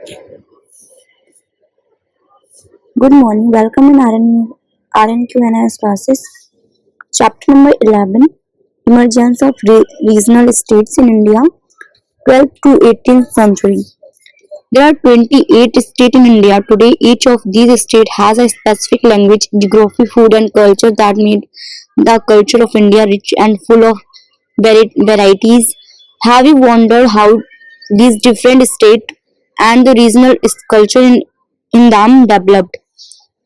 Good morning. Welcome in RNQ NIS classes. Chapter number 11, Emergence of Regional States in India, 12th to 18th century. There are 28 states in India today. Each of these states has a specific language, geography, food and culture that made the culture of India rich and full of varieties. Have you wondered how these different states and the regional culture in them developed?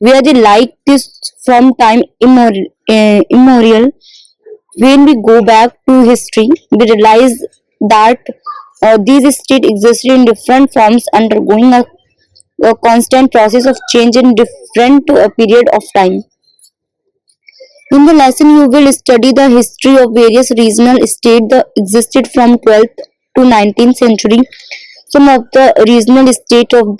Were they like this from time immemorial? When we go back to history, we realize that these states existed in different forms, undergoing a constant process of change in different period of time. In the lesson, you will study the history of various regional states that existed from 12th to 19th century. Some of the regional states of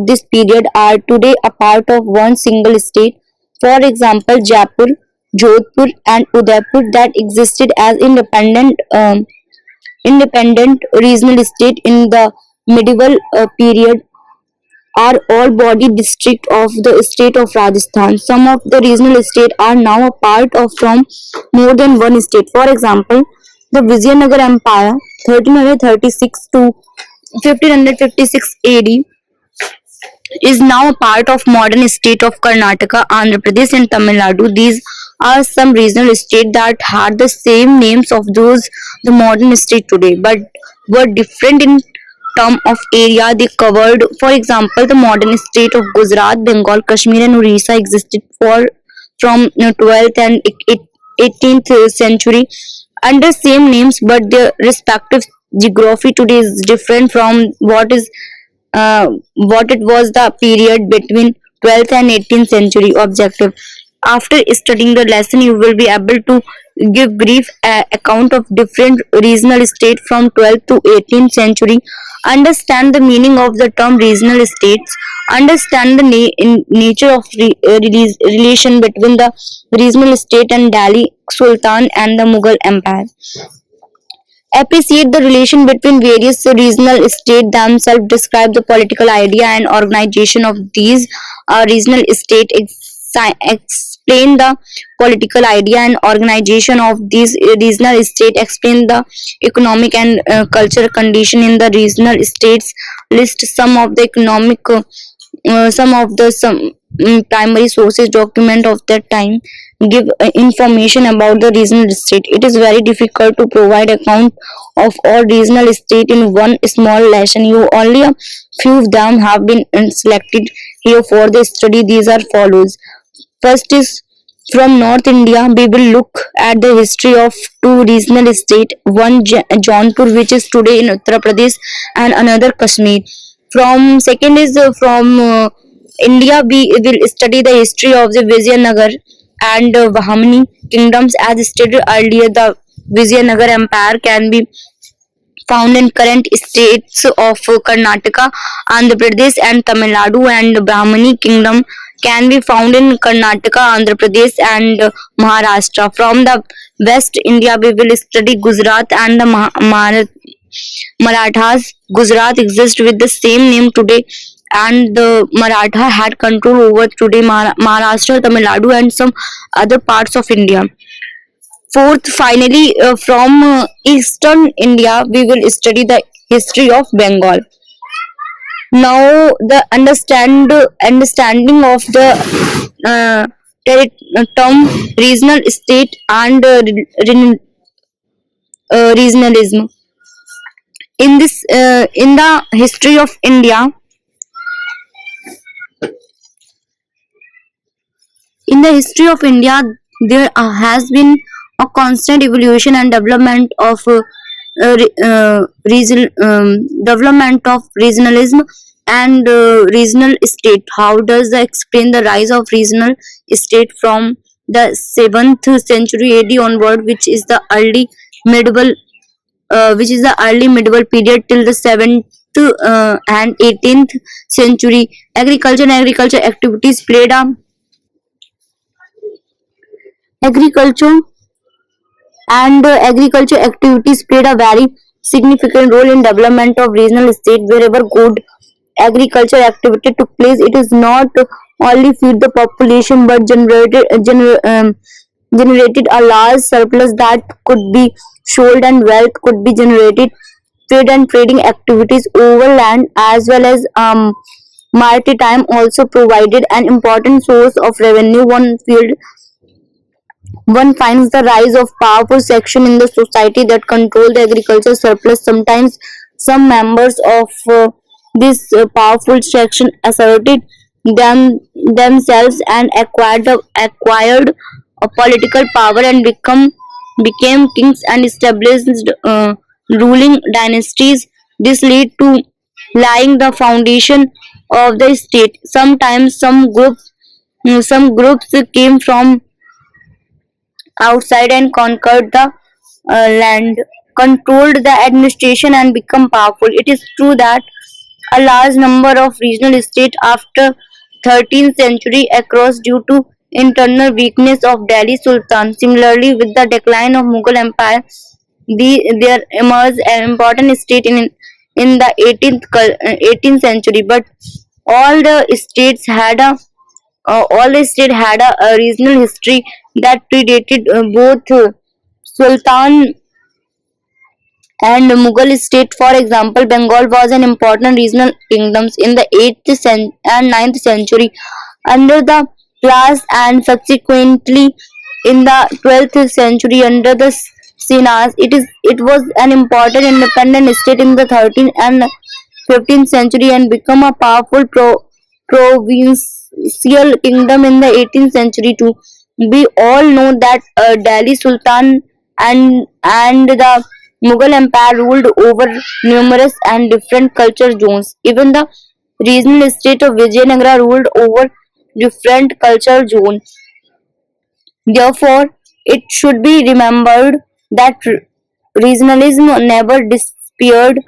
this period are today a part of one single state. For example, Jaipur, Jodhpur, and Udaipur that existed as independent regional state in the medieval period are all body district of the state of Rajasthan. Some of the regional states are now a part of from more than one state. For example, the Vijayanagar Empire 1336 to 1556 AD is now a part of modern state of Karnataka, Andhra Pradesh and Tamil Nadu. These are some regional states that had the same names of those the modern state today, but were different in term of area they covered. For example, the modern state of Gujarat, Bengal, Kashmir and Orissa existed for from 12th and 18th century under same names, but their respective geography today is different from what it was the period between 12th and 18th century. Objective: after studying the lesson, you will be able to give brief account of different regional state from 12th to 18th century, understand the meaning of the term regional states, understand the nature of relation between the regional state and Delhi Sultan and the Mughal Empire, appreciate the relation between various regional states themselves, describe the political idea and organization of these regional states, explain the political idea and organization of these regional states, explain the economic and cultural condition in the regional states, list some of the primary sources document of that time, give information about the regional state. It is very difficult to provide account of all regional state in one small lesson. You only a few of them have been selected here for the study. These are follows. First is from North India. We will look at the history of two regional states, one Jaunpur, which is today in Uttar Pradesh, and another Kashmir. From second is from India, we will study the history of the Vijayanagar and Vahmani kingdoms. As stated earlier, the Vijayanagar Empire can be found in current states of Karnataka, Andhra Pradesh, and Tamil Nadu, and Brahmani kingdom can be found in Karnataka, Andhra Pradesh, and Maharashtra. From the West India, we will study Gujarat and the Marathas. Gujarat exists with the same name today, and the Maratha had control over today Maharashtra, Tamil Nadu, and some other parts of India. Fourth, finally, from Eastern India, we will study the history of Bengal. Now, the understanding of the uh, term regional state and regionalism in the history of India. In the history of India, there has been a constant evolution and development of development of regionalism and regional state. How does that explain the rise of regional state from the 7th century AD onward, medieval, which is the early medieval period till the 7th and 18th century? Agriculture activities played a agriculture agriculture activities played a very significant role in development of regional state. Wherever good agriculture activity took place. It is not only feed the population but generated a large surplus that could be sold and wealth could be generated. Trade and trading activities over land as well as maritime also provided an important source of revenue. One finds the rise of powerful section in the society that control the agriculture surplus. Sometimes some members of this powerful section asserted themselves and acquired a political power and became kings and established ruling dynasties. This led to laying the foundation of the state. Sometimes some groups came from outside and conquered the land, controlled the administration, and become powerful. It is true that a large number of regional states after 13th century across due to internal weakness of Delhi Sultan. Similarly, with the decline of Mughal Empire, there emerged an important state in the 18th century. But all the states had a regional history that predated both Sultan and Mughal state. For example, Bengal was an important regional kingdom in the 8th and 9th century under the Plars and subsequently in the 12th century under the Sinas. It was an important independent state in the 13th and 15th century and become a powerful provincial kingdom in the 18th century too. We all know that Delhi Sultan and the Mughal Empire ruled over numerous and different culture zones. Even the regional state of Vijayanagara ruled over different culture zones. Therefore, it should be remembered that regionalism never disappeared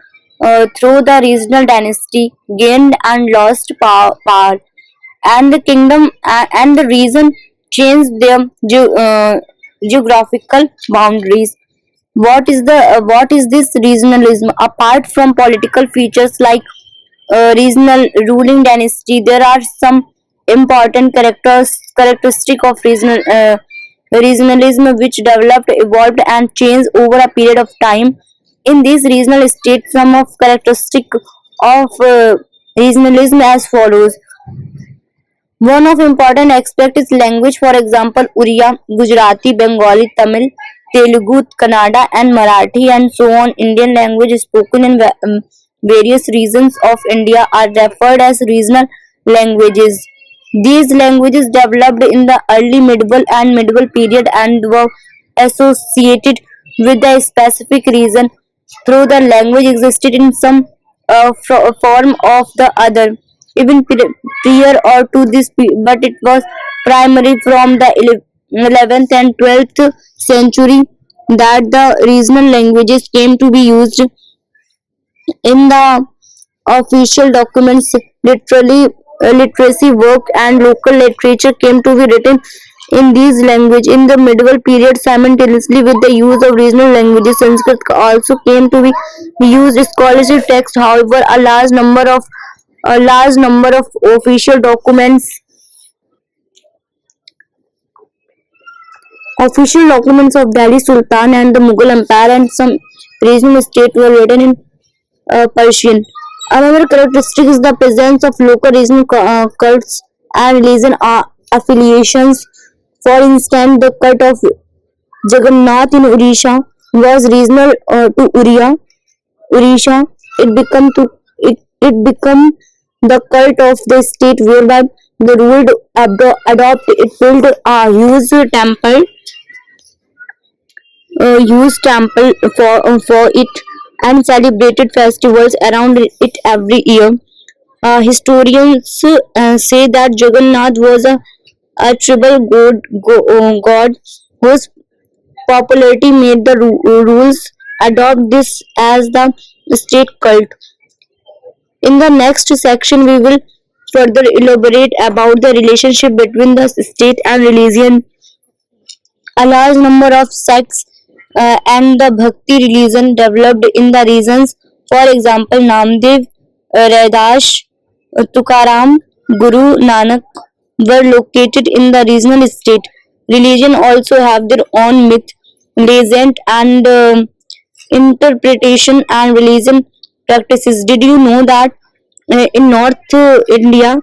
through the regional dynasty gained and lost power, and the kingdom and the region changed their geographical boundaries. What is this regionalism? Apart from political features like regional ruling dynasty, there are some important characteristic of regionalism which developed, evolved, and changed over a period of time. In these regional states, some of characteristic of regionalism as follows. One of important aspect is language. For example, Uriya, Gujarati, Bengali, Tamil, Telugu, Kannada, and Marathi, and so on. Indian language spoken in various regions of India are referred as regional languages. These languages developed in the early medieval and medieval period and were associated with a specific region through the language existed in some form of the other even prior or to this but it was primary from the 11th and 12th century that the regional languages came to be used in the official documents. Literally literacy work and local literature came to be written in these language. In the medieval period, simultaneously with the use of regional languages, Sanskrit also came to be used scholarship text. However, a large number of official documents of Delhi Sultan and the Mughal Empire and some regional state were written in Persian. Another characteristic is the presence of local regional cults and religion affiliations. For instance, the cult of Jagannath in Odisha was regional to Odisha. It become the cult of the state whereby the ruled adopt it built a huge temple for it and celebrated festivals around it every year. Historians say that Jagannath was a tribal god whose popularity made the rules adopt this as the state cult. In the next section, we will further elaborate about the relationship between the state and religion. A large number of sects and the Bhakti religion developed in the regions. For example, Namdev, Raidas, Tukaram, Guru Nanak were located in the regional state. Religion also have their own myth, legend, and interpretation and religion practices. Did you know that in North India,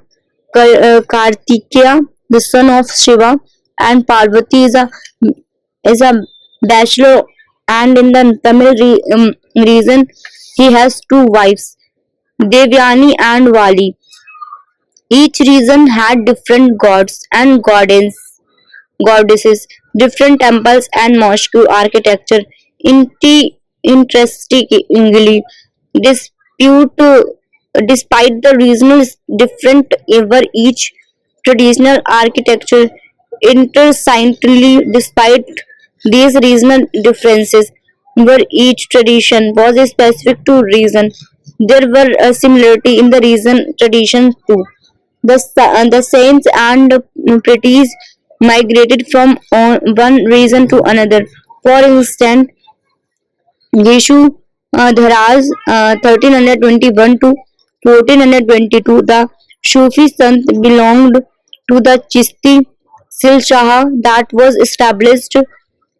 Kartikeya, the son of Shiva, and Parvati is a bachelor, and in the Tamil region, he has two wives, Devyani and Vali. Each region had different gods and goddesses, different temples and mosque architecture. Interestingly, dispute, despite the regional different ever each traditional architecture intersignedly despite these regional differences where each tradition was specific to region there were a similarity in the region traditions too. The saints and priests migrated from one region to another. For instance, Yeshu Dharaj 1321 to 1422, the Sufi Sant belonged to the Chishti Silshaha that was established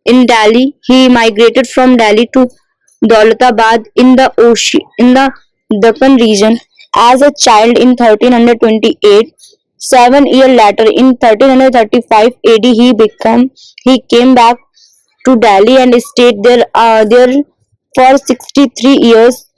in Delhi. He migrated from Delhi to Daulatabad in the Deccan region as a child in 1328. 7 years later, in 1335 AD, he came back to Delhi and stayed there for 63 years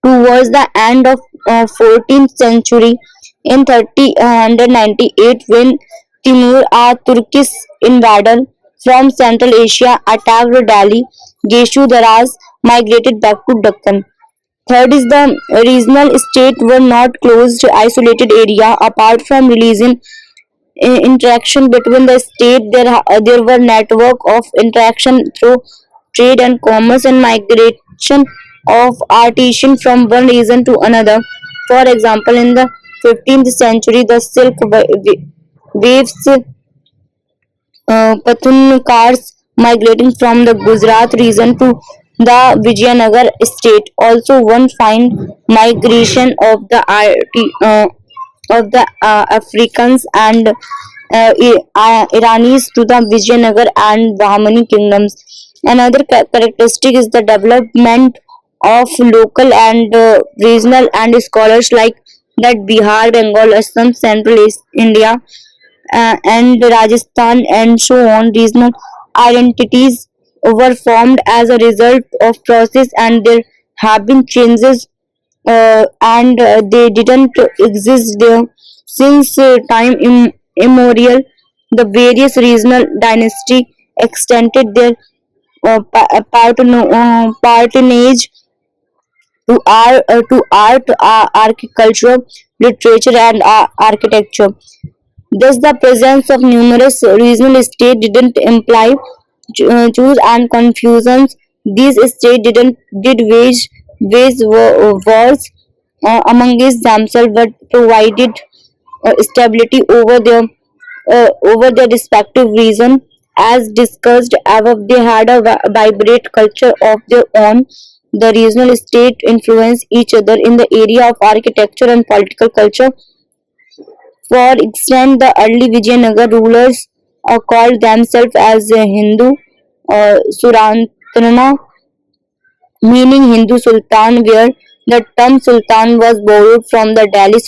towards the end of 14th century. In 1398, when Timur, a Turkish invader from Central Asia, attacked Delhi, Geshu Daraz migrated back to Deccan. Third is the regional state were not closed isolated area apart from religion interaction between the state. There were network of interaction through trade and commerce and migration of artisans from one region to another. For example, in the 15th century, the silk waves Pathanakars migrating from the Gujarat region to the Vijayanagar state. Also, one find migration of the Africans and Iranis to the Vijayanagar and Brahmani kingdoms. Another characteristic is the development of local and regional and scholars like that Bihar, Bengal, Assam, Central East India and Rajasthan and so on. Regional identities were formed as a result of process and there have been changes and they didn't exist there since time immemorial. The various regional dynasty extended their patronage to art, architecture, literature, and architecture. Thus, the presence of numerous regional states didn't imply choose and confusions. These states did wage wars amongst themselves, but provided stability over their respective region. As discussed above, they had a vibrant culture of their own. The regional state influenced each other in the area of architecture and political culture. For instance, the early Vijayanagar rulers called themselves as Hindu Surantana, meaning Hindu Sultan, where the term Sultan was borrowed from the Delhi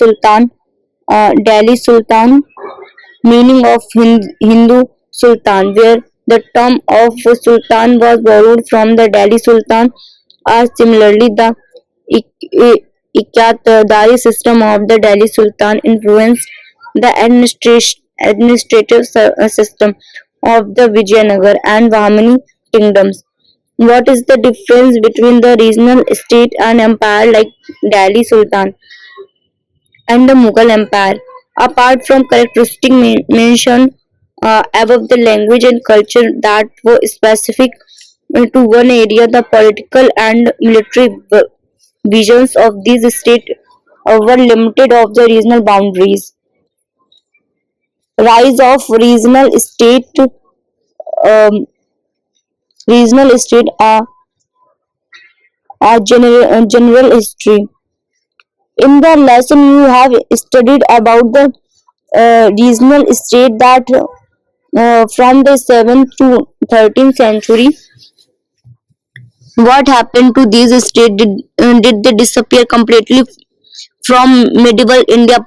Sultan, meaning of Hindu Sultan, where the term of Sultan was borrowed from the Delhi Sultan. Similarly, the Iqtidari system of the Delhi Sultan influenced the administrative system of the Vijayanagar and Vamani kingdoms. What is the difference between the regional state and empire like Delhi Sultan and the Mughal Empire? Apart from characteristic mentioned above, the language and culture that were specific to one area, the political and military visions of these states were limited of the regional boundaries. Rise of um, regional state are general history. In the lesson, you have studied about the regional state that from the 7th to 13th century. What happened to these states? Did they disappear completely from medieval India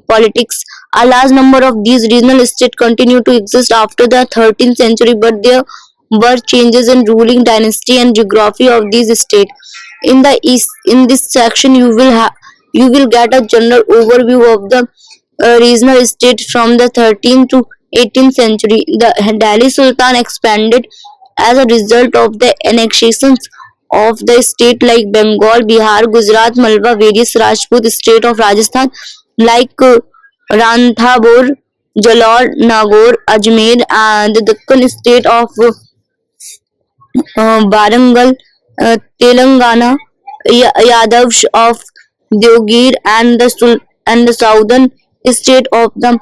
politics? A large number of these regional states continue to exist after the 13th century, but there were changes in ruling dynasty and geography of these states. In the east, in this section, you will get a general overview of the regional states from the 13th to 18th century. The Delhi Sultan expanded as a result of the annexations of the state like Bengal, Bihar, Gujarat, Malwa, various Rajput state of Rajasthan like Ranthambore, Jalore, Nagaur, Ajmer, and the Deccan state of Warangal, Telangana, Yadavs of Deogir, and the southern state of the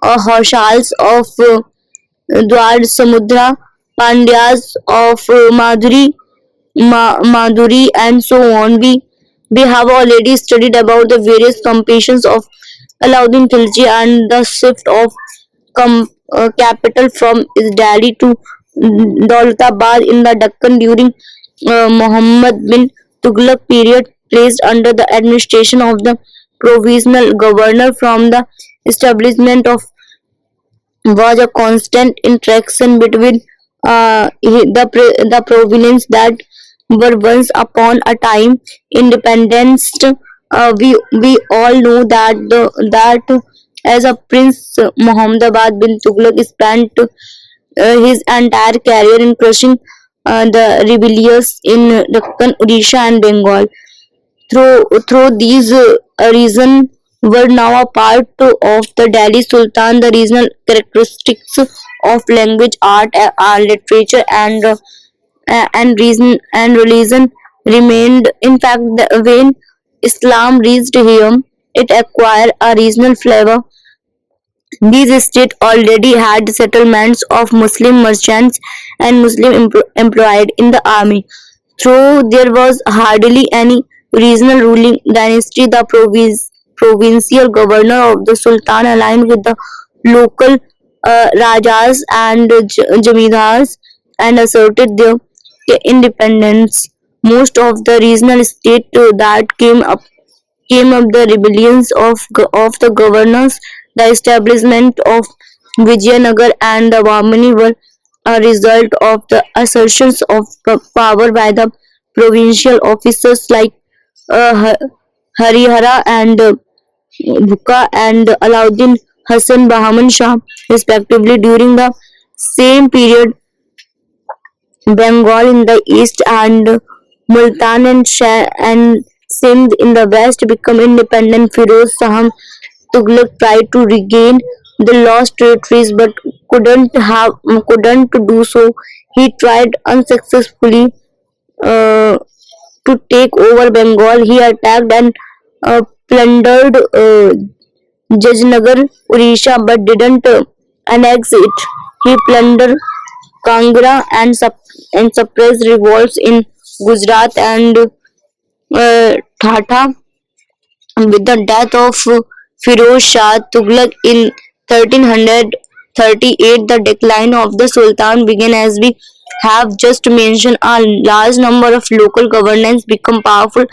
Hoshals of Dwar Samudra, Pandyas of Madhuri, and so on. We have already studied about the various campaigns of Alauddin Khilji and the shift of capital from Delhi to Daulatabad in the Deccan during Muhammad bin Tughlaq period, placed under the administration of the provisional governor. From the establishment of was a constant interaction between the provinces that were once upon a time independent. We all know that that as a Prince Muhammad bin Tughlaq spent his entire career in crushing the rebellious in Deccan, Odisha, and Bengal. Through these regions were now a part of the Delhi Sultan. The regional characteristics of language, art, literature, and reason and religion remained. In fact, when Islam reached here, it acquired a regional flavor. These states already had settlements of Muslim merchants and Muslim employed in the army. Though there was hardly any regional ruling dynasty, the provincial governor of the Sultan aligned with the local Rajas and Jamidars and asserted their independence. Most of the regional states that came up the rebellions of the governors, the establishment of Vijayanagar and the Vamani were a result of the assertions of power by the provincial officers like Harihara and Bukka and Alauddin Hassan Bahman Shah, respectively. During the same period, Bengal in the east and Multan and Sindh in the west become independent. Firoz Shah Tughlaq tried to regain the lost territories but couldn't do so. He tried unsuccessfully uh, to take over Bengal. He attacked and plundered Jajnagar, Odisha, but didn't annex it. He plundered Kangra and suppressed revolts in Gujarat and Thatha. With the death of Firoz Shah Tughlaq in 1338, the decline of the Sultan began. As we have just mentioned, a large number of local governments became powerful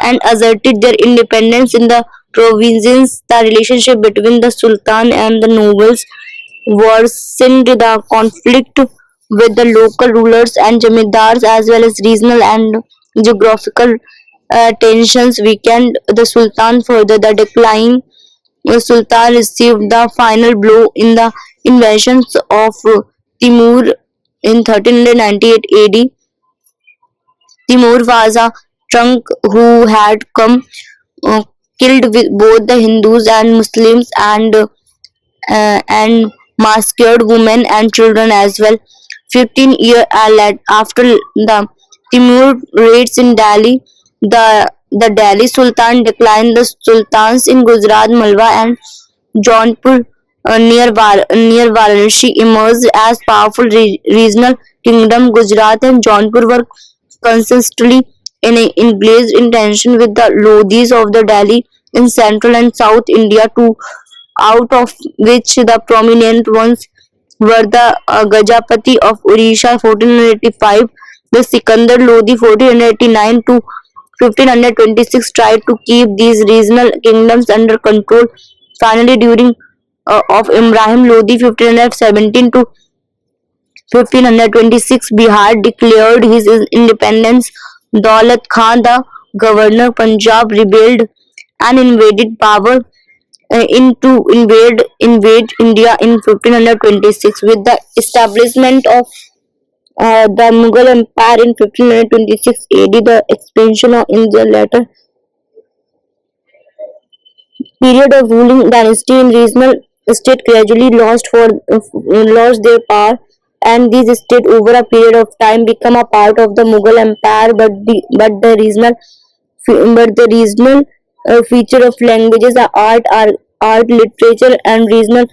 and asserted their independence in the provinces. The relationship between the Sultan and the nobles worsened. The conflict with the local rulers and jamindars, as well as regional and geographical tensions, weakened the Sultan further. The decline Sultan received the final blow in the invasions of Timur in 1398 AD. Timur was a trunk who had come uh, killed with both the Hindus and Muslims and massacred women and children as well. 15 years after the Timur raids in Delhi, the Delhi Sultan declined. The sultans in Gujarat, Malwa, and Jaunpur near Varanasi emerged as powerful regional kingdom. Gujarat and Jaunpur were consistently engaged in tension with the Lodhis of the Delhi. in central and south India, two out of which the prominent ones were the Gajapati of Odisha 1485, the Sikandar Lodi 1489 to 1526 tried to keep these regional kingdoms under control. Finally, during of Ibrahim Lodi 1517 to 1526, Bihar declared his independence. Daulat Khan, the governor Punjab, rebelled and invaded power invade India in 1526. With the establishment of the Mughal Empire in 1526 AD, the expansion in the latter period of ruling dynasty in regional state gradually lost their power, and these states over a period of time become a part of the Mughal Empire. But the regional feature of languages, art, literature, and regional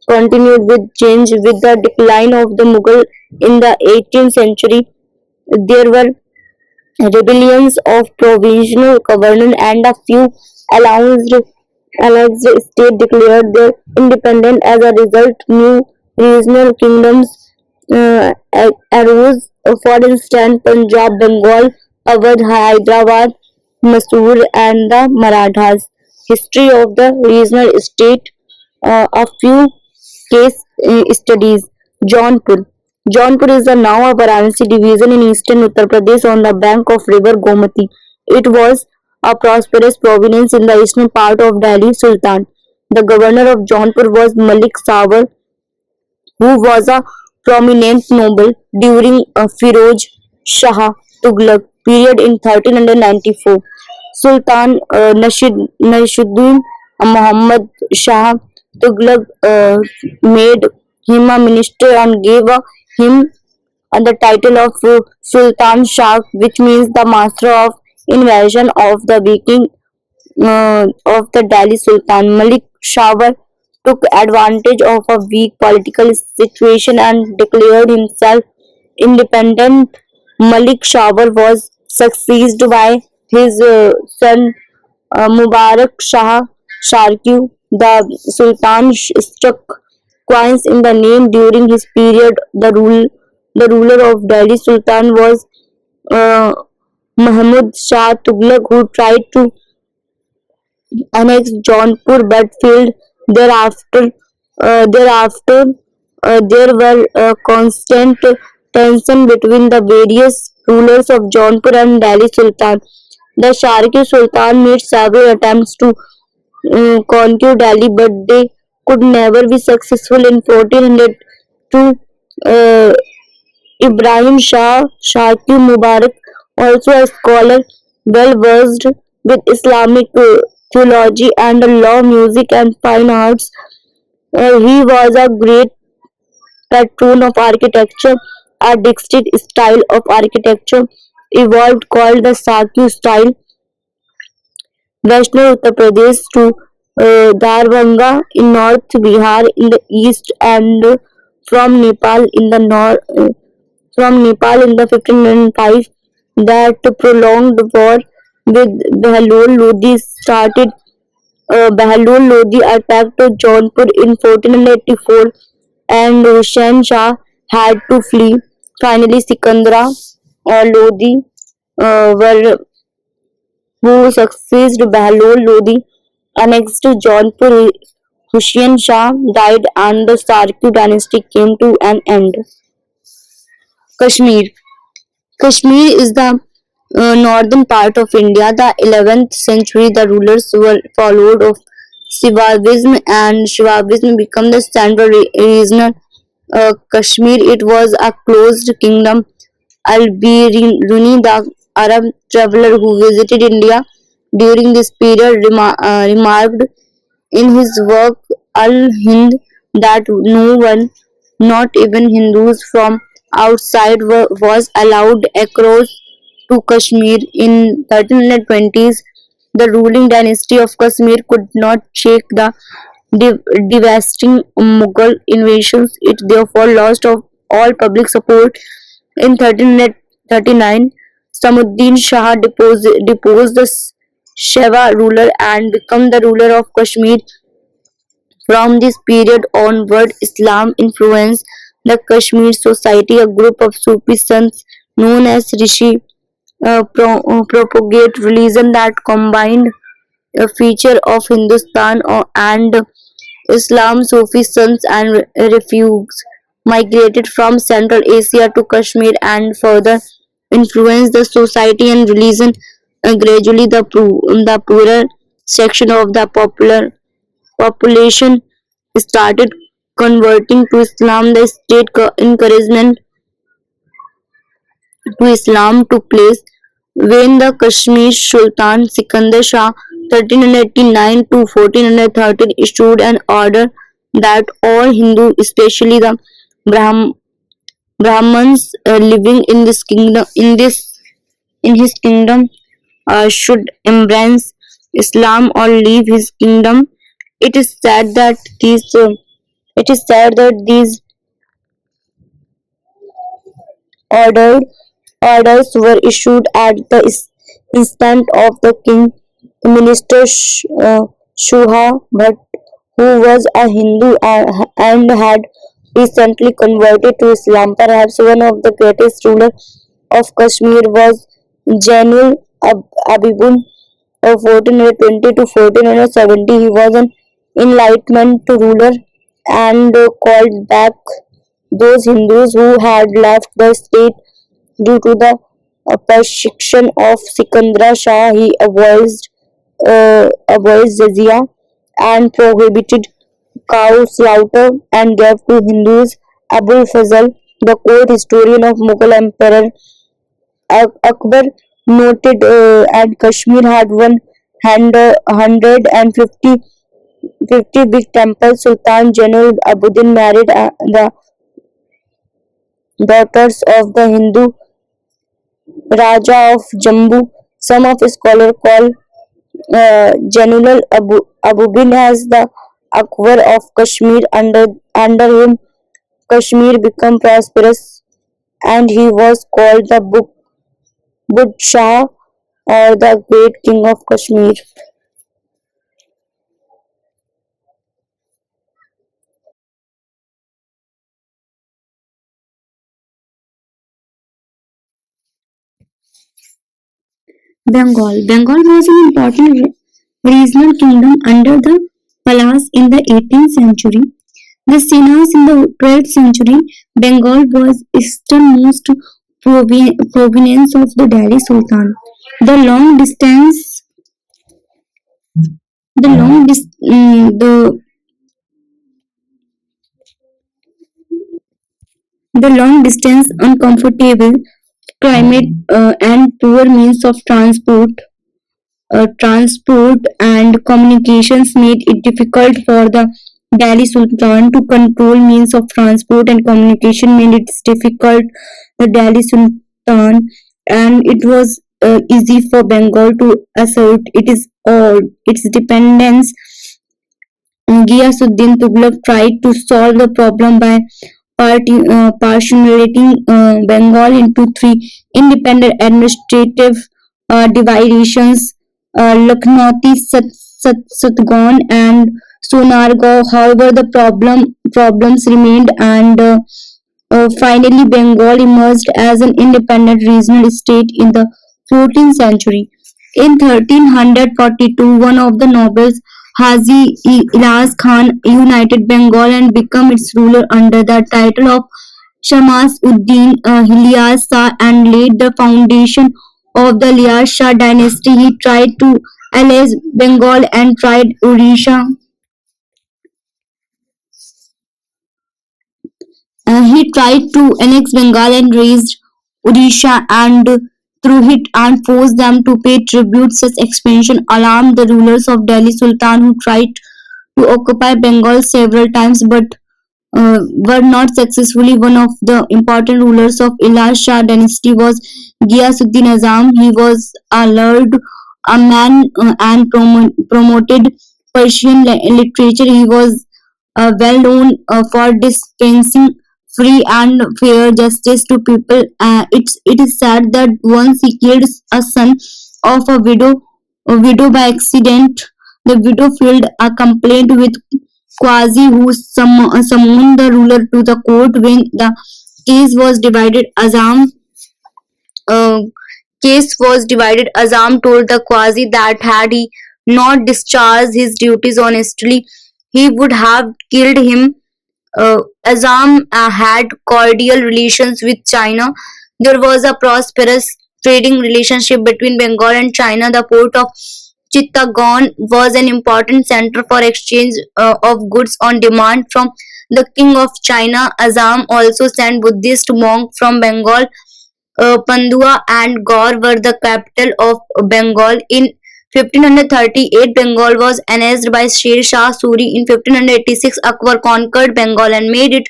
continued with change. With the decline of the Mughal in the 18th century, there were rebellions of provincial governors, and a few announced annexed states declared their independence. As a result, new regional kingdoms arose. For instance, Punjab, Bengal, Awadh, Hyderabad, Mysore, and the Marathas. History of the regional state. A few case studies. Jaunpur. Jaunpur is now a Varanasi division in eastern Uttar Pradesh on the bank of river Gomati. It was a prosperous province in the eastern part of Delhi Sultan. The governor of Jaunpur was Malik Sawar, who was a prominent noble during Firoz Shah Tughlaq period in 1394. Sultan Nasruddin Muhammad Shah Tughlaq made him a minister and gave him the title of Sultan Shah, which means the master of invasion of the Viking of the Delhi Sultan. Malik Shawar took advantage of a weak political situation and declared himself independent. Malik Shawar was succeeded by his son Mubarak Shah Sharqi. The Sultan struck coins in the name during his period. The ruler of Delhi Sultan was uh, Mahmud Shah Tughlaq, who tried to annexed Jaunpur but failed. Thereafter, there were constant tension between the various rulers of Jaunpur and Delhi Sultan. The Sharqi Sultan made several attempts to conquer Delhi, but they could never be successful. In 1402, uh, Ibrahim Shah Shaki Mubarak, also a scholar well versed with Islamic theology and law, music, and fine arts. He was a great patron of architecture. A distinct style of architecture evolved called the Sakya style. Western Uttar Pradesh to Darbhanga in North Bihar in the east, and from Nepal in the north. From Nepal in the 1505, that prolonged war with Bahlol Lodi started. Bahlol Lodi attacked Jaunpur in 1484, and Hussain Shah had to flee. Finally, Sikandra Lodi, were who succeeded Bahlol Lodi, annexed Jaunpur. Hussain Shah died, and the Sarki dynasty came to an end. Kashmir. Kashmir is the northern part of India. The 11th century, the rulers were followed of Shivaism, and Shivaism became the central regional Kashmir. It was a closed kingdom. Al-Biruni, the Arab traveler who visited India during this period, remarked in his work Al-Hind that no one, not even Hindus from outside, was allowed across to Kashmir. In 1320s, the ruling dynasty of Kashmir could not shake the devastating Mughal invasions. It therefore lost of all public support. In 1339, Samuddin Shah deposed the Sheva ruler and become the ruler of Kashmir. From this period onward, Islam influenced the Kashmir society. A group of Sufi sons known as Rishi propagate religion that combined a feature of Hindustan and Islam. Sufi sons and refugees migrated from Central Asia to Kashmir and further influenced the society and religion. Gradually, the poorer section of the popular population started converting to Islam. The state encouragement to Islam took place when the Kashmir Sultan Sikandar Shah 1389 to 1413 issued an order that all Hindu, especially the Brahm- Brahmins living in this kingdom, in his kingdom, should embrace Islam or leave his kingdom. It is said that these ordered orders were issued at the instant of the king. Minister Shuha Bhatt, who was a Hindu and had recently converted to Islam. Perhaps one of the greatest rulers of Kashmir was Jainul Abidin of 1420 to 1470. He was an enlightenment ruler and called back those Hindus who had left the state due to the persecution of Sikandar Shah. He abolished jizya and prohibited cow slaughter and gave to Hindus Abul Fazl, the court historian of Mughal Emperor Akbar, noted and Kashmir had 150 big temples. Sultan Jainul Abidin married the daughters of the Hindu Raja of Jambu. Some of scholars call Jainul Abidin as the Akbar of Kashmir. Under him, Kashmir became prosperous, and he was called the Bud Shah or the Great King of Kashmir. Bengal was an important regional kingdom under the Palas in the 18th century. The Senas in the 12th century. Bengal was easternmost province of the Delhi Sultan. The long distance, the long dis, the long distance, uncomfortable climate, and poor means of transport and communications made it difficult for the Delhi Sultan to control means of transport and communication made it difficult the Delhi Sultan, and it was easy for Bengal to assert its dependence. Ghiyasuddin Tughlaq tried to solve the problem by partitioning Bengal into three independent administrative divisions, Lakhnauti, Satgaon, and Sonargaon. However, the problems remained, and finally, Bengal emerged as an independent regional state in the 14th century. In 1342, one of the nobles, Haji Ilas Khan, united Bengal and became its ruler under the title of Shamas Uddin Ilyas Shah and laid the foundation of the Ilyas Shah dynasty. He tried to alize Bengal and tried Odisha. He tried to annex Bengal and raised Odisha and through it and forced them to pay tribute. Such expansion alarmed the rulers of Delhi Sultan who tried to occupy Bengal several times but were not successfully. One of the important rulers of Ilas Shah dynasty was Ghiyasuddin Azam. He was a learned a man and promoted Persian literature. He was well known for dispensing free and fair justice to people. It is said that once he killed a son of a widow widow by accident. The widow filed a complaint with Quasi, who summoned the ruler to the court. When the case was divided, uh, Azam told the Quasi that had he not discharged his duties honestly, he would have killed him. Azam had cordial relations with China. There was a prosperous trading relationship between Bengal and China. The port of Chittagong was an important center for exchange of goods on demand from the king of China. Azam also sent Buddhist monks from Bengal. Pandua and Gaur were the capital of Bengal. In 1538, Bengal was annexed by Sher Shah Suri. In 1586, Akbar conquered Bengal and made it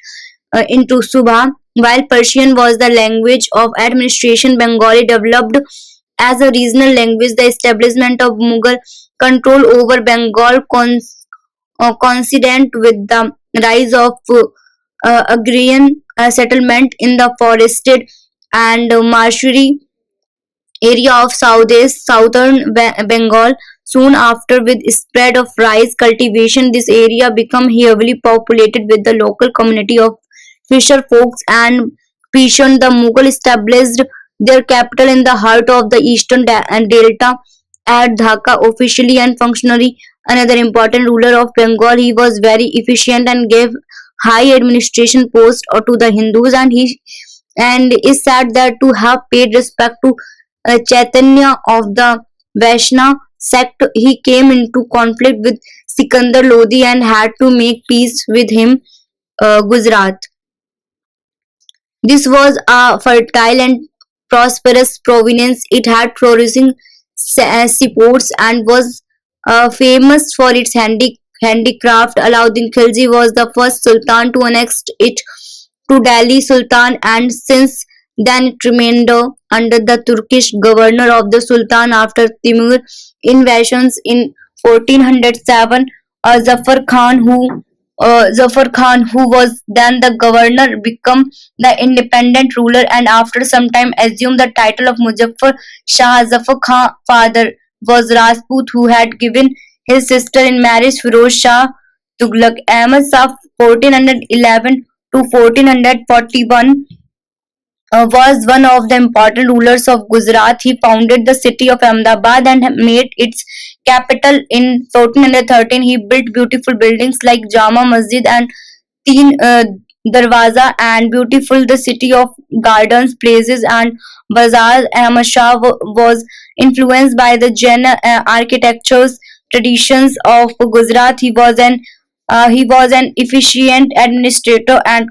into Subha. While Persian was the language of administration, Bengali developed as a regional language. The establishment of Mughal control over Bengal coincided with the rise of agrarian settlement in the forested and marshy area of southern Bengal. Soon after, with spread of rice cultivation, this area became heavily populated with the local community of fisher folks and peasants. The Mughal established their capital in the heart of the eastern delta at Dhaka, officially and functionally another important ruler of Bengal. He was very efficient and gave high administration posts to the Hindus, and is said that to have paid respect to Chaitanya of the Vaishnava sect. He came into conflict with Sikandar Lodi and had to make peace with him. Gujarat. This was a fertile and prosperous province. It had flourishing seaports and was famous for its handicraft. Alauddin Khilji was the first sultan to annex it to Delhi Sultan, and since then it remained under the Turkish governor of the Sultan. After Timur invasions in 1407, Zafar Khan, who was then the governor, became the independent ruler and after some time assumed the title of Muzaffar Shah. Zafar Khan's father was Rajput, who had given his sister in marriage Firoz Shah Tughlaq. Ahmad Shah 1411 to 1441 was one of the important rulers of Gujarat. He founded the city of Ahmedabad and made its capital. In 1413, he built beautiful buildings like Jama Masjid and Teen Darwaza, and beautiful the city of gardens, places, and bazaars. Ahmad Shah was influenced by the Jain architecture's traditions of Gujarat. He was an efficient administrator and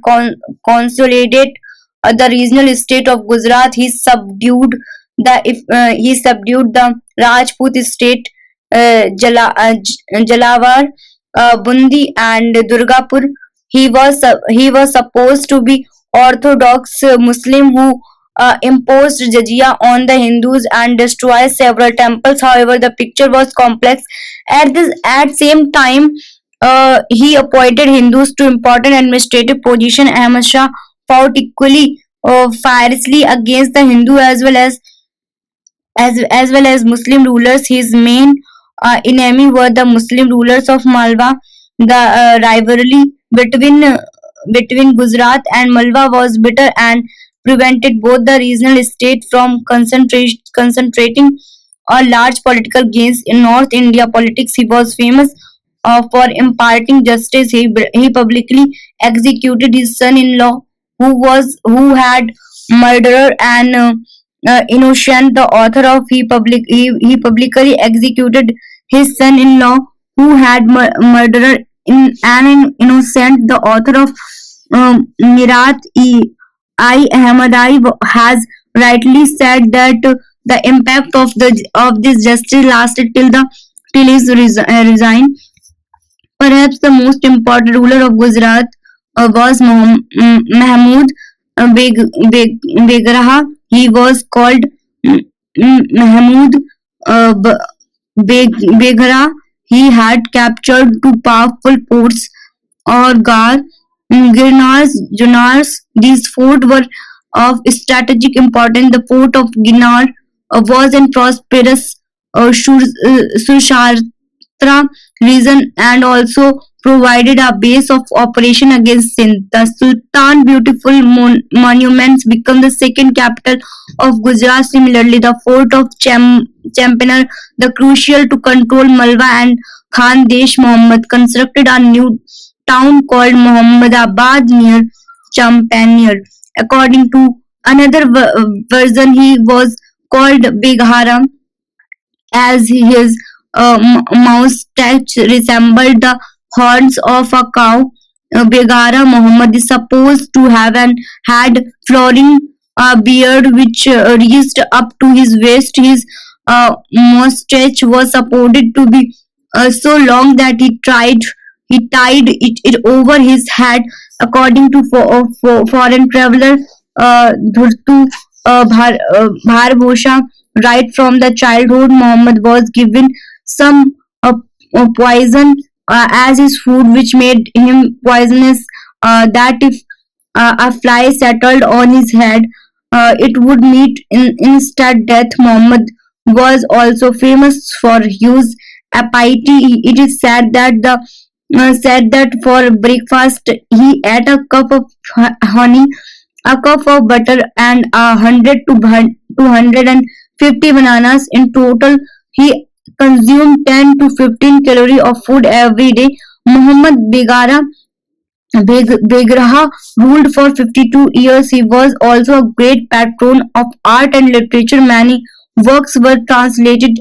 consolidated the regional state of Gujarat. He subdued the Rajput state, Jalawar, Bundi, and Durgapur. He was supposed to be Orthodox Muslim who imposed jizya on the Hindus and destroyed several temples. However, the picture was complex. At same time, he appointed Hindus to important administrative position. Ahmad Shah fought equally fiercely against the Hindu as well as Muslim rulers. His main enemy were the Muslim rulers of Malwa. The rivalry between Gujarat and Malwa was bitter and prevented both the regional states from concentrating on large political gains in North India politics. He was famous for imparting justice. He publicly executed his son-in-law, who had murderer and innocent. The author of he publicly executed his son-in-law, who had murderer an innocent. The author of Mirat I Ahmadai has rightly said that the impact of this justice lasted till his resign. Perhaps the most important ruler of Gujarat was Mahmud Begraha. He was called Mahmud Beghra. He had captured two powerful forts, or Girnars, Junars. These forts were of strategic importance. The fort of Ginnar was in prosperous Sushatra region and also provided a base of operation against Sindh. The Sultan Beautiful Monuments became the second capital of Gujarat. Similarly, the fort of Champaner, the crucial to control Malwa and Khandesh Muhammad, constructed a new town called Muhammadabad near Champaner. According to another version, he was called Bighara as his moustache resembled the horns of a cow. Begara Muhammad is supposed to have had flowing beard which reached up to his waist. His mustache was supposed to be so long that he tied it over his head. According to foreign traveler Dhurtu Bharbhosha, right from the childhood, Muhammad was given some poison as his food, which made him poisonous. That if a fly settled on his head, it would meet in instant death. Muhammad was also famous for his piety. It is said that for breakfast he ate a cup of honey, a cup of butter, and 250 bananas. In total, he consumed 10 to 15 calories of food every day. Muhammad Begraha ruled for 52 years. He was also a great patron of art and literature. Many works were translated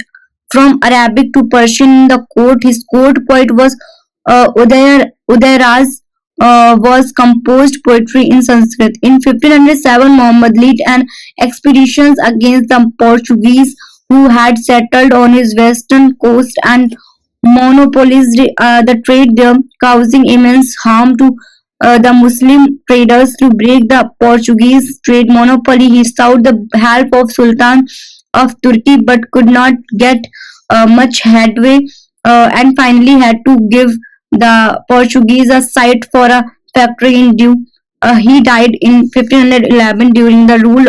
from Arabic to Persian in the court. His court poet was Udayaraz was composed poetry in Sanskrit. In 1507, Muhammad led an expedition against the Portuguese who had settled on his western coast and monopolized the trade there, causing immense harm to the Muslim traders. To break the Portuguese trade monopoly, he sought the help of Sultan of Turkey but could not get much headway and finally had to give the Portuguese a site for a factory in Dew. He died in 1511 during the rule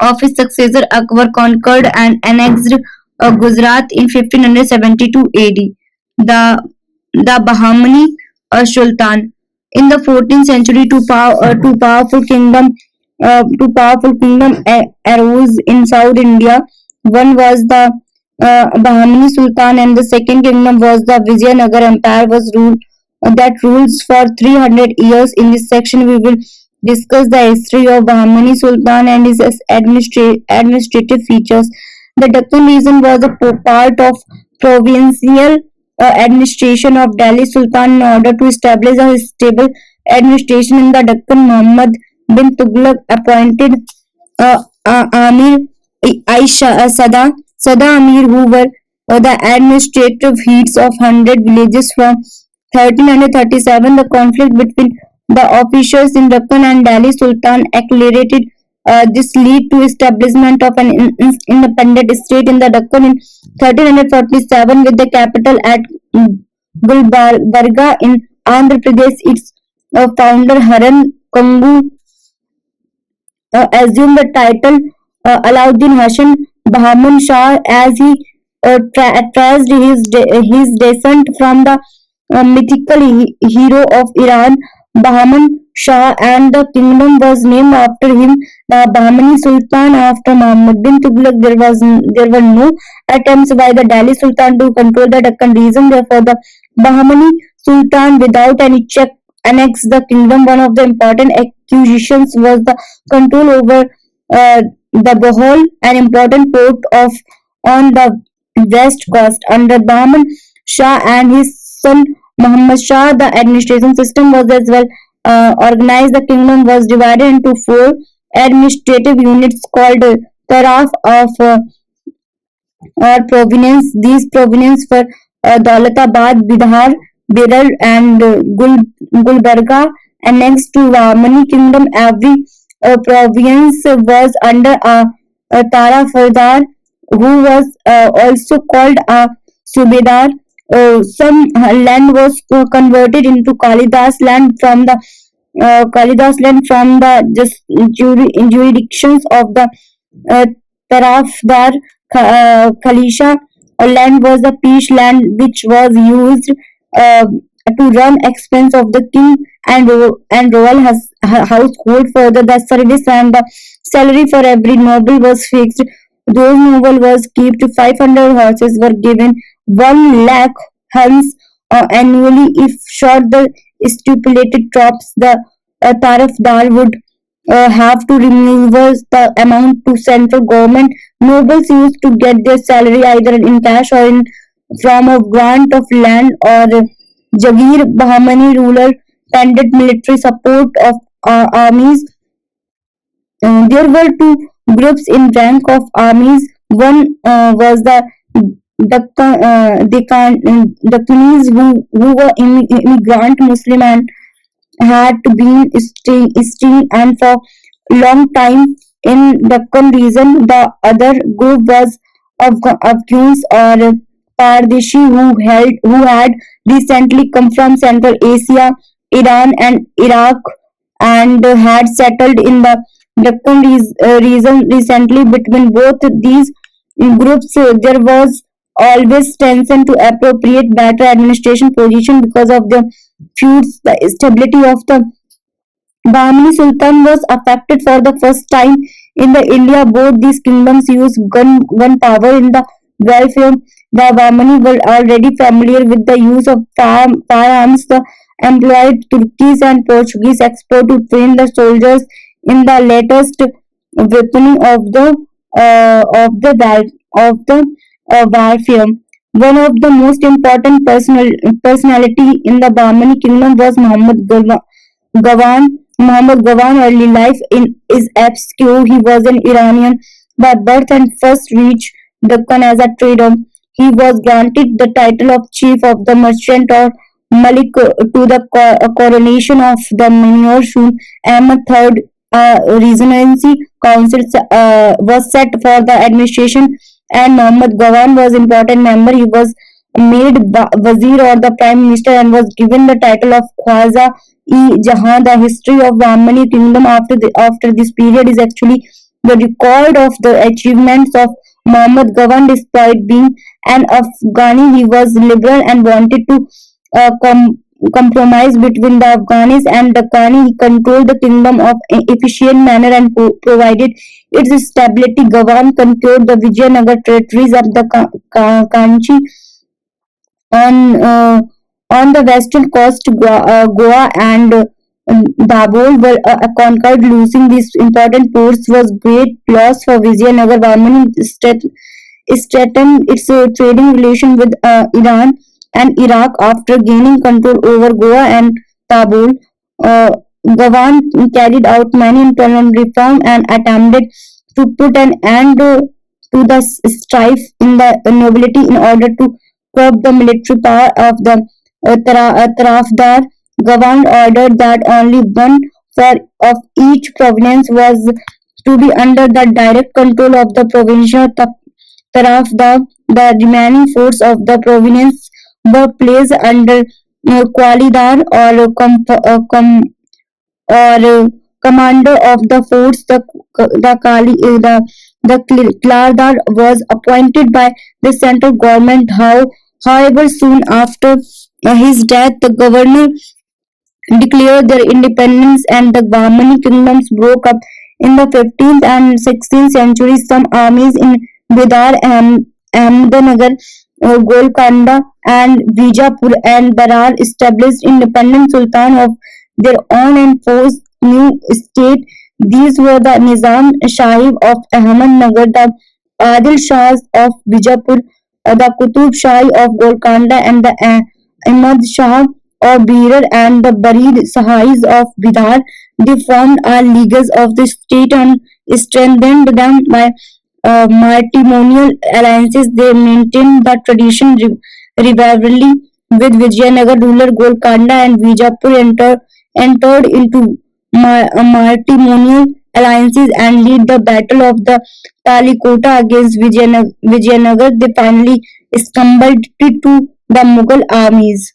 of his successor Akbar, conquered and annexed Gujarat in 1572 AD. The Bahmani Sultan. In the 14th century, two powerful kingdom arose in South India. One was the Bahmani Sultan, and the second kingdom was the Vijayanagar Empire was ruled that rules for 300 years. In this section, we will discuss the history of Bahmani Sultan and his administrative features. The Deccan region was a part of provincial administration of Delhi Sultan. In order to establish a stable administration in the Deccan, Muhammad bin Tughlaq appointed Amir Sada Amir, who were the administrative heads of 100 villages from 1337. The conflict between the officials in Deccan and Delhi Sultan accelerated. This led to establishment of an independent state in the Deccan in 1347 with the capital at Gulbarga in Andhra Pradesh. Its founder Haran Kangu assumed the title Alauddin Hasan Bahman Shah as he traced his descent from the mythical hero of Iran, Bahman Shah, and the kingdom was named after him, the Bahmani Sultan. After Muhammad bin Tughlaq, there were no attempts by the Delhi Sultan to control the Deccan region. Therefore, the Bahmani Sultan, without any check, annexed the kingdom. One of the important acquisitions was the control over the Bohol, an important port of on the west coast. Under Bahman Shah and his son Muhammad Shah, the administration system was as well organized. The kingdom was divided into four administrative units called Taraf of or province. These provinces were Daulatabad, Bidhar, Birar, and Gulbarga. And next to Mani kingdom, every province was under a Tara Fardar, who was also called a Subedar. Some land was converted into Kalidas land from the jurisdictions of the uh, Tarafdar. Khalisha land was the peace land which was used uh, to run expense of the king and royal household. Further, the service and the salary for every noble was fixed. Those noble was kept 500 horses were given 1 lakh hunts annually. If short the stipulated crops, the tarafdar would have to reimburse the amount to central government. Nobles used to get their salary either in cash or in form of grant of land or Jagir. Bahmani ruler tended military support of armies. There were two groups in rank of armies. One was the Deccanese who were immigrant Muslim and had been staying and for long time in Deccan region. The other group was Afghans or Pardeshi who had recently come from Central Asia, Iran and Iraq and had settled in the Deccan region recently. Between both these groups, there was always tension to appropriate better administration position because of the feuds. The stability of the Bahmani Sultan was affected for the first time in the India. Both these kingdoms used gun power in the welfare. The Bahmani were already familiar with the use of firearms. The employed Turkish and Portuguese expert to train the soldiers in the latest weaponry of the warfare. One of the most important personality in the Bahmani kingdom was Gawan. Muhammad Gawan early life in is obscure. He was an Iranian by birth and first reached Deccan as a trader. He was granted the title of chief of the merchant or Malik to the coronation of the Minor Shun Ahmad III. Regency council was set for the administration, and Muhammad Gawan was important member. He was made wazir or the prime minister and was given the title of Khwaja E Jahan. The history of Bahmani kingdom after this period is actually the record of the achievements of Muhammad Gawan. Despite being an Afghani, he was liberal and wanted to compromise between the Afghanis and Dakkani. He controlled the kingdom of efficient manner and provided its stability. Gawan conquered the Vijayanagar territories of the Kanchi on on the western coast. Goa and Dabol were conquered, losing these important ports was great loss for Vijayanagar. Bahmani strengthened its trading relation with Iran and Iraq after gaining control over Goa and Kabul. Uh, Gawan carried out many internal reform and attempted to put an end to the strife in the nobility in order to curb the military power of the Tarafdar. Gawan ordered that only one for of each province was to be under the direct control of the provincial Tarafdar. The remaining force of the province were placed under Kwalidar or commander of the force. The Klardar was appointed by the central government. However, soon after his death, the governor declared their independence and the Bahmani kingdoms broke up in the 15th and 16th centuries. Some armies in Bidar, Ahmednagar, Golconda, and Bijapur and Barar established independent sultan of their own and forced new state. These were the Nizam Shahib of Ahmednagar, the Adil Shahs of Bijapur, the Qutub Shahi of Golconda, and the Ahmad Shah of Berar and the Barid Sahais of Bidar. They formed a leagues of the state and strengthened them by matrimonial alliances. They maintained the tradition rivalry with Vijayanagar ruler Golconda and Bijapur entered into matrimonial alliances and lead the battle of the Talikota against Vijayanagar. They finally stumbled to the Mughal armies.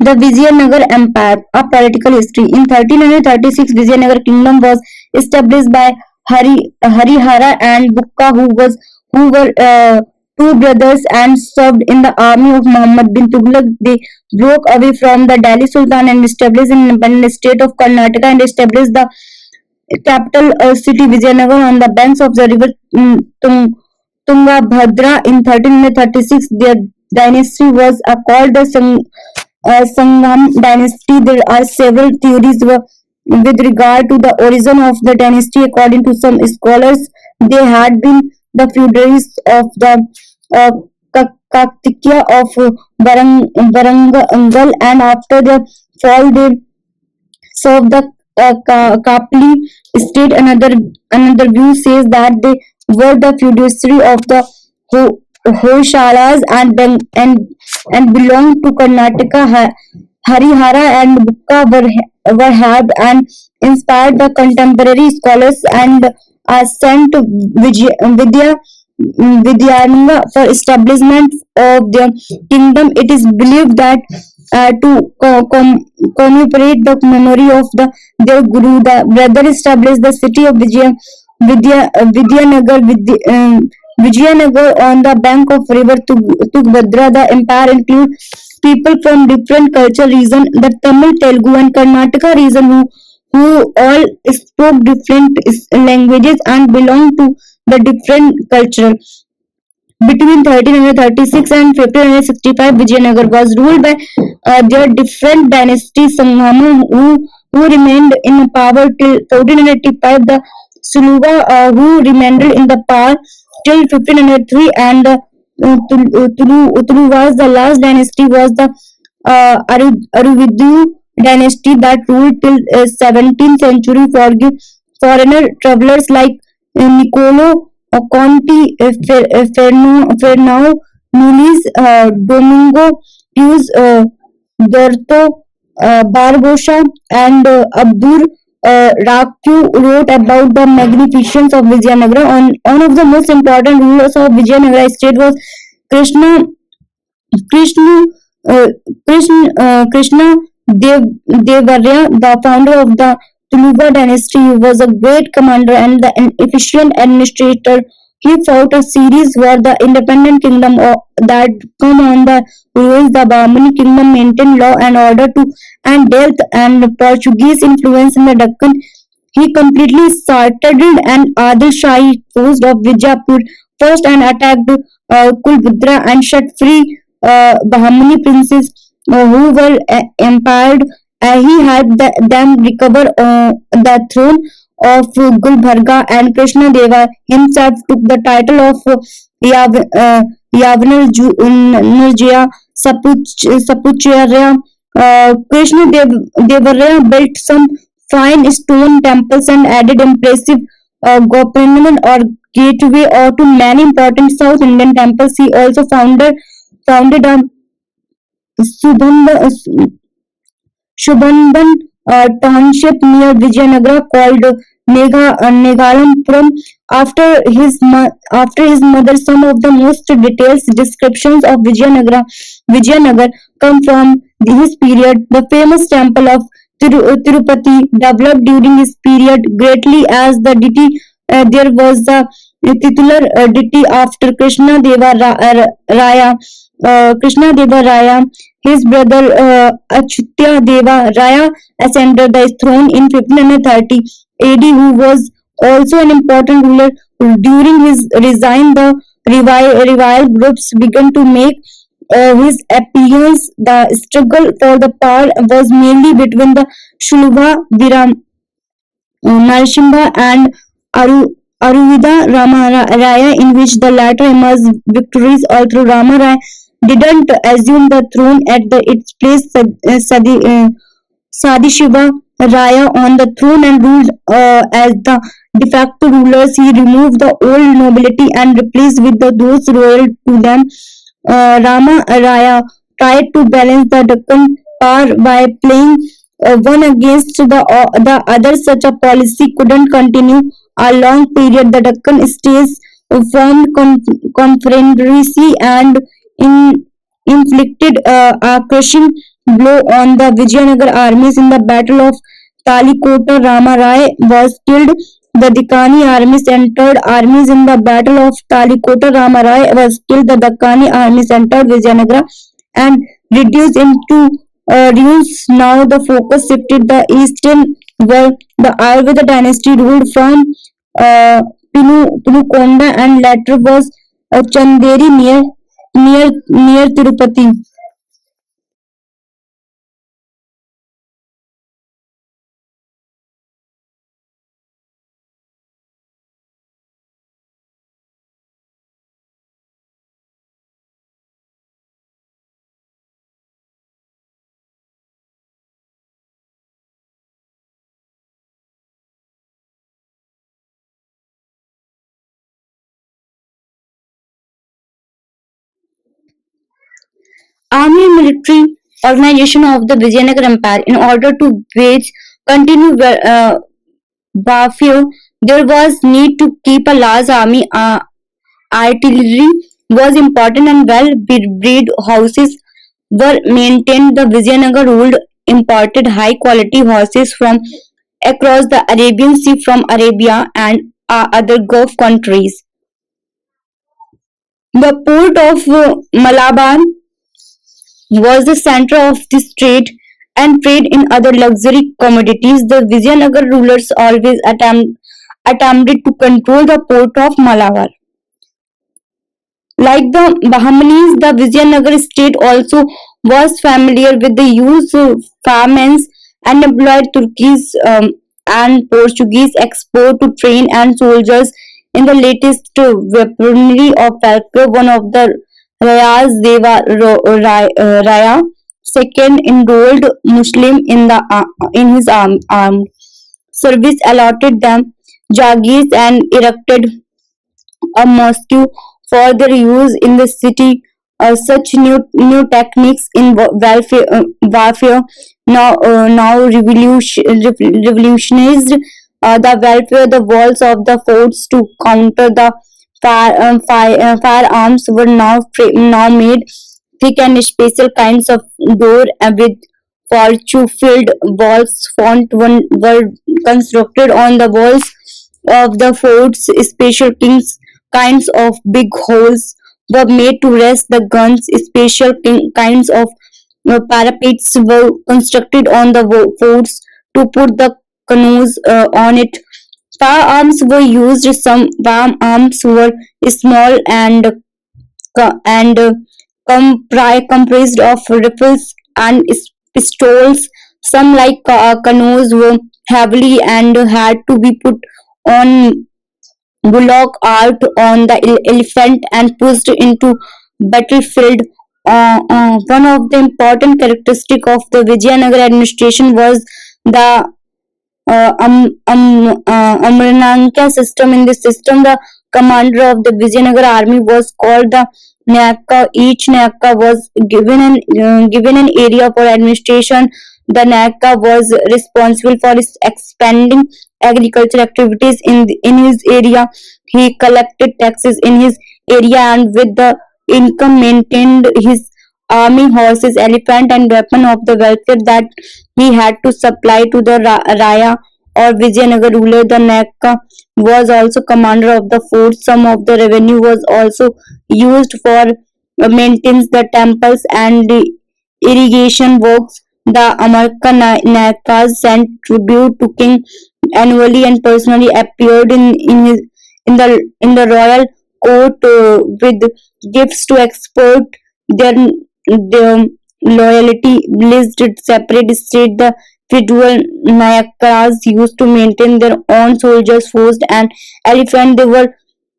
The Vijayanagar Empire, a political history. In 1336, Vijayanagar kingdom was established by Harihara and Bukka, who were two brothers and served in the army of Muhammad bin Tughlaq. They broke away from the Delhi Sultan and established an independent state of Karnataka and established the capital city Vijayanagar on the banks of the river Tungabhadra. In 1336, their dynasty was called the Sangam dynasty. There are several theories with regard to the origin of the dynasty. According to some scholars, they had been the feudatories of the uh, Kaktiya of Barangal, and after the fall, they served the Kapli state. Another view says that they were the feudatory of the Hoshalas and belonged to Karnataka. Harihara and Bukka were helped and inspired the contemporary scholars and sent Vidyananga for establishment of their kingdom. It is believed that to commemorate the memory of their guru, the brother established the city of Vidyanagar. Vijayanagar on the bank of river Tungbhadra. The empire includes people from different culture region, the Tamil, Telugu, and Karnataka region, who all spoke different languages and belong to the different culture. Between 1336 and 1565, Vijayanagar was ruled by their different dynasties. Sanghama, who remained in power till 1485, the Suluva, who remained in the power till 1503, and the Tuluvas, the last dynasty, was the Aruvidu dynasty that ruled till 17th century. Foreigner travelers like Niccolo Conti, Fernão Nunes, Domingo Pius Dorto, Barbosa, and Abdur Raku wrote about the magnificence of Vijayanagara. One of the most important rulers of Vijayanagara state was Krishna Krishna uh, Krishna Devarya, the founder of the Tuluva dynasty. He was a great commander and an efficient administrator. He fought a series where the independent kingdom that come on the ruins. The Bahmani kingdom maintained law and order to and dealt and Portuguese influence in the Deccan. He completely started an Adil Shahi force of Vijapur first and attacked Kulbudra and set free Bahmani princes who were empowered. He helped them recover the throne of Gulbarga, and Krishna Deva himself took the title of Yavanal Nurjaya Sapuchaya. Devaraya built some fine stone temples and added impressive Gopuranam or gateway or to many important South Indian temples. He also founded a Subhanda, Shubhanban township near Vijayanagara called Negalapuram after his mother. Some of the most detailed descriptions of Vijayanagar come from his period. The famous temple of Tirupati developed during his period greatly as the deity. There was a titular deity after Krishna Deva Raya. His brother Achyutya Deva Raya ascended the throne in 1530 AD, who was also an important ruler. During his reign, the rival groups began to make his appearance. The struggle for the power was mainly between the Shuluva Viram Narasimha and Aruvida Raya, in which the latter emerged victorious, although Rama Raya didn't assume the throne at its place. Sadishiva Raya on the throne and ruled as the de facto rulers. He removed the old nobility and replaced with those royal to them. Rama Raya tried to balance the Deccan power by playing one against the other. Such a policy couldn't continue a long period. The Deccan states formed confederacy and in, inflicted a crushing blow on the Vijayanagar armies in the Battle of Talikota. Rama Rai was killed. The Deccani armies entered armies in the Battle of Talikota. Rama Rai was killed. The Deccani armies entered Vijayanagara and reduced into ruins. Now the focus shifted the eastern, where the Ayurveda dynasty ruled from Pinukonda and later was Chanderi near Tirupati. Army and military organization of the Vijayanagara Empire. In order to wage continued warfare, there was need to keep a large army. Artillery was important and well-bred houses were maintained. The Vijayanagar ruled imported high-quality horses from across the Arabian Sea from Arabia and other Gulf countries. The port of Malabar was the center of this trade and trade in other luxury commodities. The Vijayanagar rulers always attempted to control the port of Malabar. Like the Bahmanis, the Vijayanagar state also was familiar with the use of garments and employed Turkish and Portuguese export to train and soldiers in the latest weaponry of warfare. One of the Rayas Deva Raya, second enrolled Muslim in the in his armed service, allotted them Jagirs and erected a mosque for their use in the city. Such new techniques in warfare now revolutionized the welfare. The walls of the forts to counter the firearms were now made thick and special kinds of door with fortune filled walls font one were constructed on the walls of the forts. Special kings kinds of big holes were made to rest the guns. Special kinds of parapets were constructed on the forts to put the canoes on it. Firearms were used. Some firearms were small and comprised of rifles and pistols. Some, like canoes, were heavily and had to be put on bullock out on the elephant and pushed into battlefield. One of the important characteristic of the Vijayanagar administration was the Amrananka system. In this system, the commander of the Vijayanagar army was called the Nayaka. Each Nayaka was given an area for administration. The Nayaka was responsible for expanding agricultural activities in his area. He collected taxes in his area and with the income maintained his army, horses, elephant, and weapon of the welfare that he had to supply to the Raya or Vijayanagar ruler. The Naka was also commander of the fort. Some of the revenue was also used for maintenance the temples and the irrigation works. The Amarka Nayakas sent tribute to king annually and personally appeared in the royal court with gifts to export their loyalty. Listed separate state, the feudal Nayakas used to maintain their own soldiers, force and elephant. They were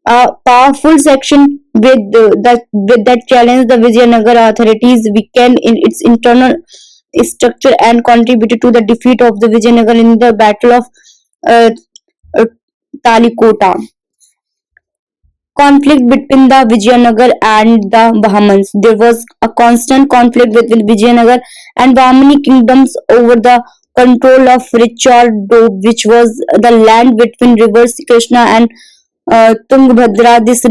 a powerful section with that challenge the Vijayanagar authorities weakened in its internal structure and contributed to the defeat of the Vijayanagar in the Battle of uh, uh, Talikota. Conflict between the Vijayanagar and the Bahmans. There was a constant conflict between Vijayanagar and Bahmani kingdoms over the control of Richard Doab, which was the land between rivers Krishna and Tungabhadra. This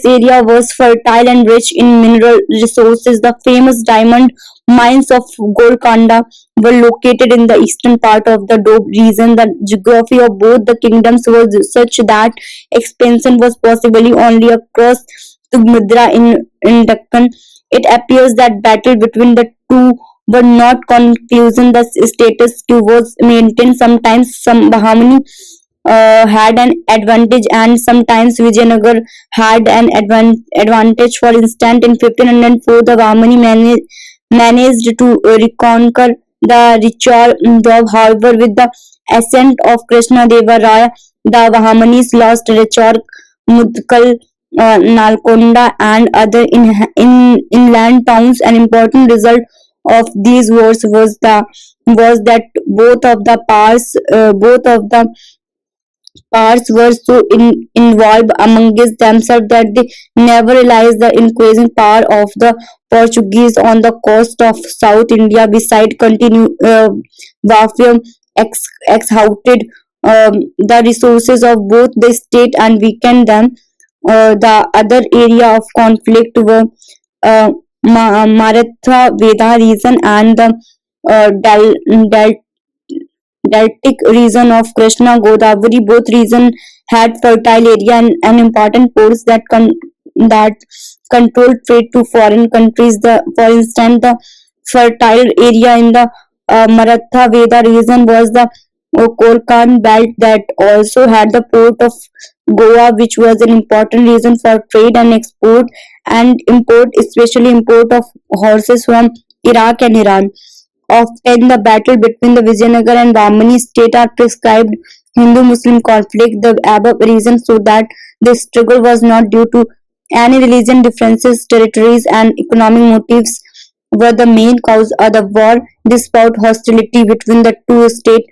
area was fertile and rich in mineral resources. The famous diamond mines of Golconda were located in the eastern part of the Doab region. The geography of both the kingdoms was such that expansion was possibly only across Tugmudra in Deccan. It appears that battle between the two were not conclusion. The status quo was maintained. Sometimes some Bahmani had an advantage and sometimes Vijayanagar had an advantage. For instance, in 1504, the Vamani managed to reconquer the richer Doab. However, with the ascent of Krishna Deva Raya, the Vahamanis lost Rachor, Mudkal, Nalkonda, and other inland towns. An important result of these wars was that both of the powers were so involved amongst themselves that they never realized the increasing power of the Portuguese on the coast of South India. Beside continue warfare exhausted the resources of both the state and weakened them. The other area of conflict were uh, Maratha Veda region and the Del deltic region of Krishna Godavari. Both regions had fertile area and important ports that controlled trade to foreign countries. For instance, the fertile area in the Maratha Veda region was the Kolkan belt that also had the port of Goa, which was an important region for trade and export and import, especially import of horses from Iraq and Iran. Often the battle between the Vijayanagar and Bahmani state are prescribed Hindu-Muslim conflict. The above reason so that the struggle was not due to any religion differences, territories, and economic motives were the main cause of the war. Despite hostility between the two states,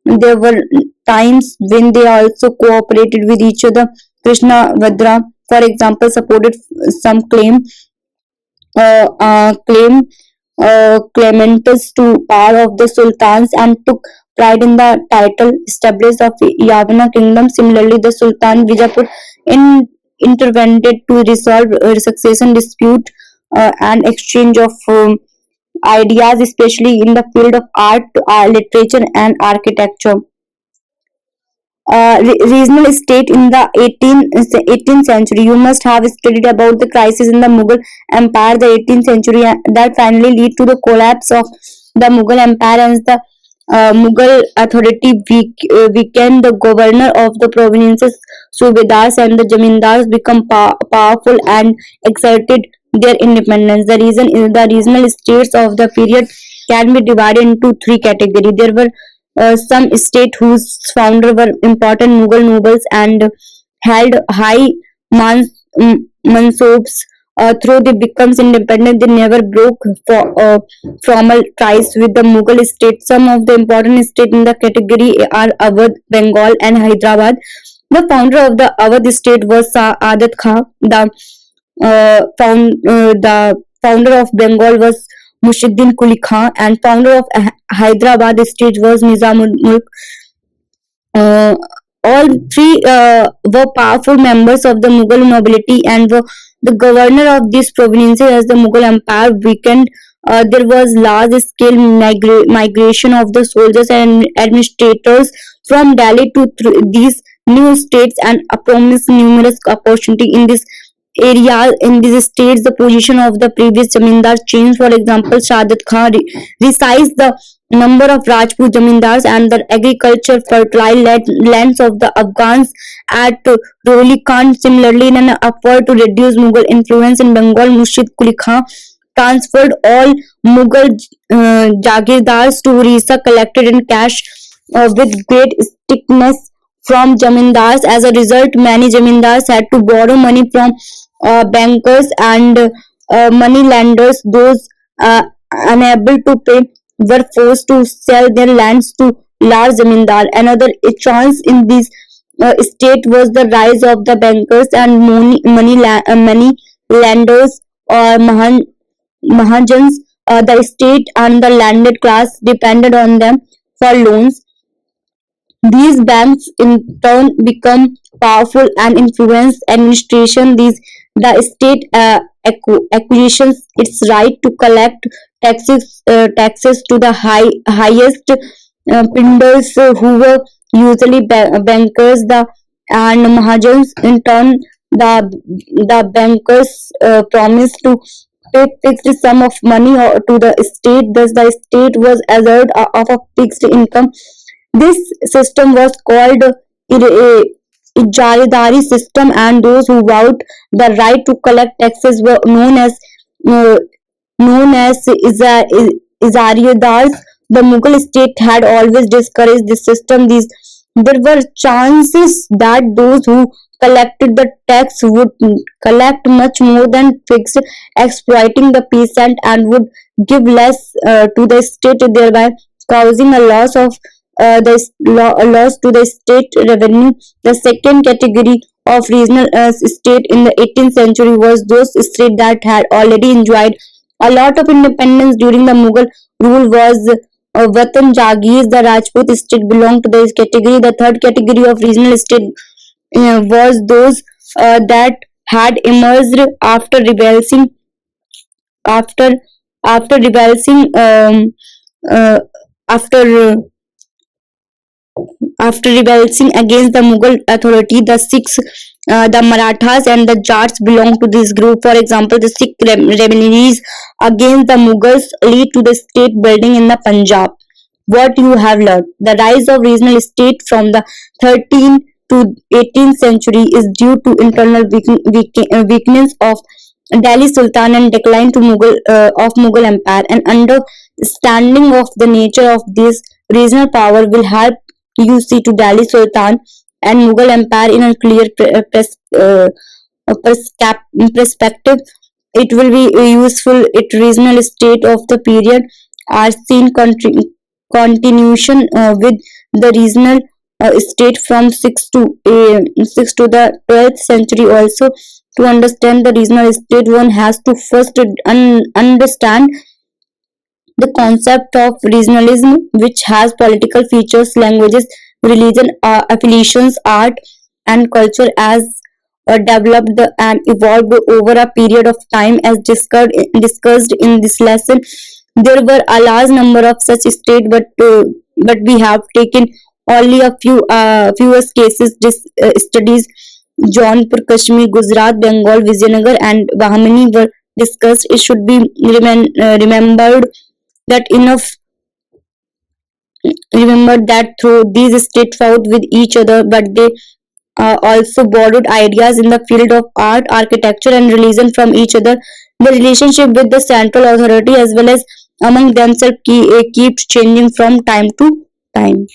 there were times when they also cooperated with each other. Krishna Vadra, for example, supported some claim Clementus to power of the sultans and took pride in the title established of Yavana kingdom. Similarly, the Sultan Bijapur intervened to resolve succession dispute and exchange of ideas, especially in the field of art, literature, and architecture. Regional state in the 18th century. You must have studied about the crisis in the Mughal Empire, the 18th century, that finally lead to the collapse of the Mughal Empire and the Mughal authority weakened. The governor of the provinces, Subedars and the Jamindars become powerful and exerted their independence. The reason is the regional states of the period can be divided into three categories. There were some state whose founder were important Mughal nobles and held high mansobs. Though they becomes independent, they never broke formal ties with the Mughal state. Some of the important states in the category are Awadh, Bengal, and Hyderabad. The founder of the Awadh state was Adat Khan. The founder of Bengal was Mushiddin Kuli Khan, and founder of Hyderabad state was Nizamul Mulk. Uh, all three were powerful members of the Mughal nobility and were the governor of these provinces. As the Mughal Empire weakened, there was large-scale migration of the soldiers and administrators from Delhi to these new states and promised numerous opportunity in this area. In these states, the position of the previous zamindar changed. For example, Shadat Khan resized the number of Rajput zamindars and the agriculture fertile lands of the Afghans at Roli Khan. Similarly, in an effort to reduce Mughal influence in Bengal, Murshid Quli Khan transferred all Mughal jagirdars to Orissa, collected in cash with great strictness from jamindars. As a result, many jamindars had to borrow money from bankers and money lenders. Those unable to pay were forced to sell their lands to large zamindar. Another chance in this state was the rise of the bankers and money lenders or mahajans. The state and the landed class depended on them for loans. These banks in turn become powerful and influence administration. The state acquisitions its right to collect taxes to the highest pindars who were usually bankers and Mahajans. In turn, the bankers promised to pay fixed sum of money to the state. Thus, the state was assured of a fixed income. This system was called Ijaradari system, and those who vowed the right to collect taxes were uh, known as Izaridars. The Mughal state had always discouraged this system. There were chances that those who collected the tax would collect much more than fixed, exploiting the peasant, and would give less to the state, thereby causing a loss to the state revenue. The second category of regional state in the 18th century was those states that had already enjoyed a lot of independence during the Mughal rule. Was Vatan Jagirs, the Rajput state belonged to this category. The third category of regional state was those that had emerged after rebelling uh, after after rebelling against the Mughal authority. The Sikhs, the Marathas, and the Jats belong to this group. For example, the Sikh rebellions against the Mughals lead to the state building in the Punjab. What you have learned: the rise of regional state from the 13th to 18th century is due to internal weakness of Delhi Sultan and decline to Mughal Empire. An understanding of the nature of this regional power will help you see to Delhi Sultan and Mughal Empire in a clear perspective. It will be useful. It regional state of the period are seen continuation with the regional state from 6 to the 12th century. Also, to understand the regional state, one has to first understand the concept of regionalism, which has political features, languages, religion, affiliations, art, and culture as developed and evolved over a period of time, as discussed in this lesson. There were a large number of such states, but we have taken only a fewest cases studies. Jaunpur, Kashmir, Gujarat, Bengal, Vijayanagar, and Bahmani were discussed. It should be remembered that enough remember that through these states fought with each other, but they also borrowed ideas in the field of art, architecture, and religion from each other. The relationship with the central authority as well as among themselves keeps changing from time to time.